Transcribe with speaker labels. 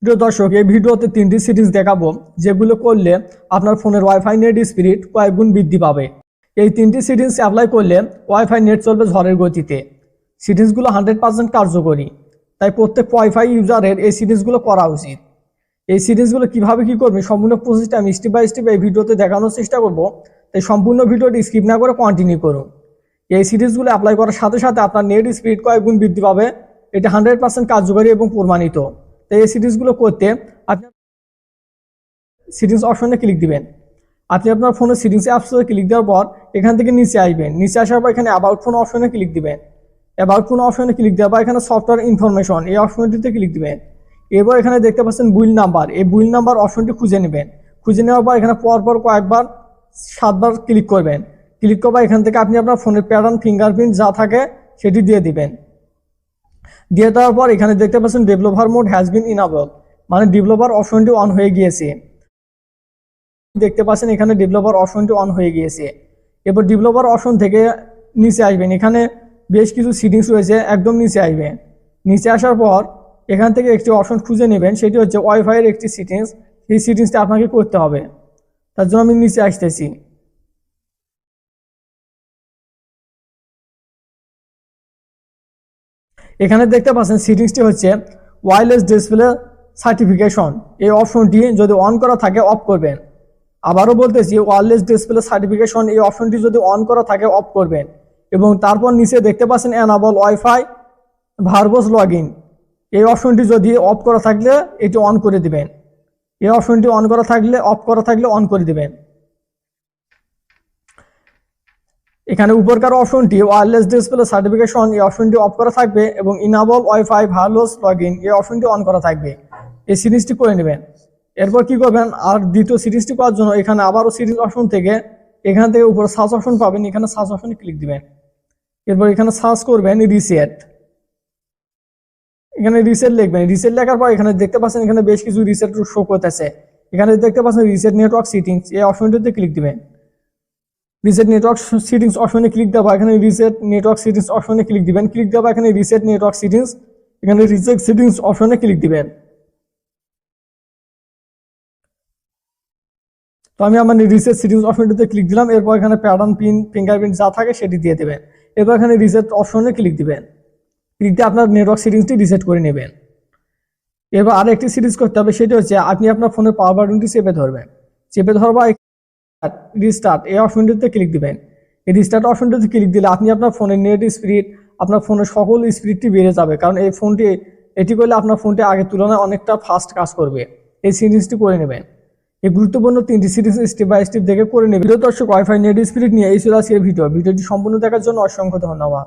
Speaker 1: প্রিয় দর্শক, এই ভিডিওতে 3টি সেটিংস দেখাবো যেগুলো করলে আপনার ফোনের ওয়াইফাই নেট স্পিড কয়েক গুণ বৃদ্ধি পাবে। এই 3টি সেটিংস অ্যাপ্লাই করলে ওয়াইফাই নেট চলবে ঝড়ের গতিতে। সেটিংসগুলো 100% কার্যকরী, তাই প্রত্যেক ওয়াইফাই ইউজারের এই সেটিংসগুলো করা উচিত। এই সেটিংসগুলো কিভাবে কি করবে সম্পূর্ণ প্রসেসটা আমি স্টেপ বাই স্টেপ এই ভিডিওতে দেখানোর চেষ্টা করব, তাই সম্পূর্ণ ভিডিওটি স্কিপ না করে কন্টিনিউ করুন। এই সেটিংসগুলো অ্যাপ্লাই করার সাথে সাথে আপনার নেট স্পিড কয়েক গুণ বৃদ্ধি পাবে। এটা 100% কার্যকরী এবং প্রমাণিত। তো এই সেটিংসগুলো করতে আপনি সেটিংস অপশনে ক্লিক দিবেন। আপনি আপনার ফোনের সেটিংস অপশনে ক্লিক দেওয়ার পর এখান থেকে নিচে আসবেন। নিচে আসার পর এখানে অ্যাবাউট ফোন অপশনে ক্লিক দিবেন। অ্যাবাউট ফোন অপশনে ক্লিক দেওয়ার পর এখানে সফটওয়্যার ইনফরমেশন এই অপশনটিতে ক্লিক দিবেন। এরপর এখানে দেখতে পাচ্ছেন বিল নাম্বার, এই বিল নাম্বার অপশনটি খুঁজে নেবেন। খুঁজে নেওয়ার পর এখানে পরপর কয়েকবার 7বার ক্লিক করবেন। ক্লিক করবার এখান থেকে আপনি আপনার ফোনের প্যাটার্ন ফিঙ্গারপ্রিন্ট যা থাকে সেটি দিয়ে দিবেন। দিয়ে দেওয়ার পর এখানে দেখতে পাচ্ছেন developer mode has been enable, মানে ডেভেলপার অপশনটি অন হয়ে গিয়েছে। দেখতে পাচ্ছেন এখানে ডেভেলপার অপশনটি অন হয়ে গিয়েছে। এরপর ডেভেলপার অপশন থেকে নিচে আসবেন। এখানে বেশ কিছু সেটিংস রয়েছে, একদম নিচে আসবেন। নিচে আসার পর এখান থেকে একটি অপশন খুঁজে নেবেন, সেটি হচ্ছে ওয়াইফাইয়ের একটি সেটিংস। এই সেটিংসটা আপনাকে করতে হবে, তার জন্য আমি নিচে আসতেছি। এখানে দেখতে পাচ্ছেন সেটিংসটি হচ্ছে ওয়্যারলেস ডিসপ্লে সার্টিফিকেশন। এই অপশনটি যদি অন করা থাকে অফ করবেন। আবারও বলতেছি, ওয়্যারলেস ডিসপ্লে সার্টিফিকেশন এই অপশনটি যদি অন করা থাকে অফ করবেন। এবং তারপর নিচে দেখতে পাচ্ছেন enable wifi verbs log in, এই অপশনটি যদি অফ করা থাকলে এটি অন করে দিবেন। এই অপশনটি অন করা থাকলে অফ করা থাকলে অন করে দিবেন। এখানে উপরকার অপশনটি ওয়্যারলেস ডিসপ্লে সার্টিফিকেশন এই অপশনটি অফ করা থাকবে এবং enable wifi verbs log in এই অপশনটি অন করা থাকবে। এই সিরিজটি করে নেবেন। এরপর কি করবেন, আর দ্বিতীয় সিরিজটি করার জন্য এখানে আবারও সিরিজ অপশন থেকে এখান থেকে উপরে সার্চ অপশন পাবেন, এখানে সার্চ অপশনে ক্লিক দিবেন। এরপর এখানে সার্চ করবেন রিসেট। এখানে রিসেট লিখবেন। রিসেট লেখার পর এখানে দেখতে পাচ্ছেন এখানে বেশ কিছু রিসেট শো করতেছে। এখানে দেখতে পাচ্ছেন রিসেট নেটওয়ার্ক সেটিংস এই অপশনটিতে ক্লিক দিবেন। রিসেট নেটওয়ার্ক সেটিংস অপশনে ক্লিক দেওয়া, এখানে রিসেট নেটওয়ার্ক সেটিংস অপশনে ক্লিক দিবেন। ক্লিক দেওয়া এখানে রিসেট নেটওয়ার্ক সেটিংস, এখানে রিসেট সেটিংস অপশনে ক্লিক দিবেন। তো আমি আমার রিসেট সেটিংস অপশনটিতে ক্লিক দিলাম। এরপর এখানে প্যাটার্ন পিন ফিঙ্গারপ্রিন্ট যা থাকে সেটি দিয়ে দেবেন। এরপর এখানে রিসেট অপশনে ক্লিক দিবেন। ক্লিক দিয়ে আপনার নেটওয়ার্ক সেটিংসটি রিসেট করে নেবেন। এরপর আরেকটি সিরিজ করতে হবে, সেটি হচ্ছে আপনি আপনার ফোনের পাওয়ার বাটনটি চেপে ধরবেন। চেপে ধরবা রিস্টার্ট এই অপশনটিতে ক্লিক দিবেন। এই রিস্টার্ট অপশনটিতে ক্লিক দিলে আপনি আপনার ফোনের নেট স্পিড, আপনার ফোনের সকল স্পিডটি বেড়ে যাবে, কারণ এই ফোনটি এটি করলে আপনার ফোনটি আগের তুলনায় অনেকটা ফাস্ট কাজ করবে। এই সিরিজটি করে নেবেন। এই গুরুত্বপূর্ণ 3টি সিরিজ স্টেপ বাই স্টেপ দেখে করে নেবেন। প্রিয় দর্শক, ওয়াইফাই নেট স্পিড নিয়ে এই ছিল আজকের ভিডিওটি সম্পূর্ণ দেখার জন্য অসংখ্য ধন্যবাদ।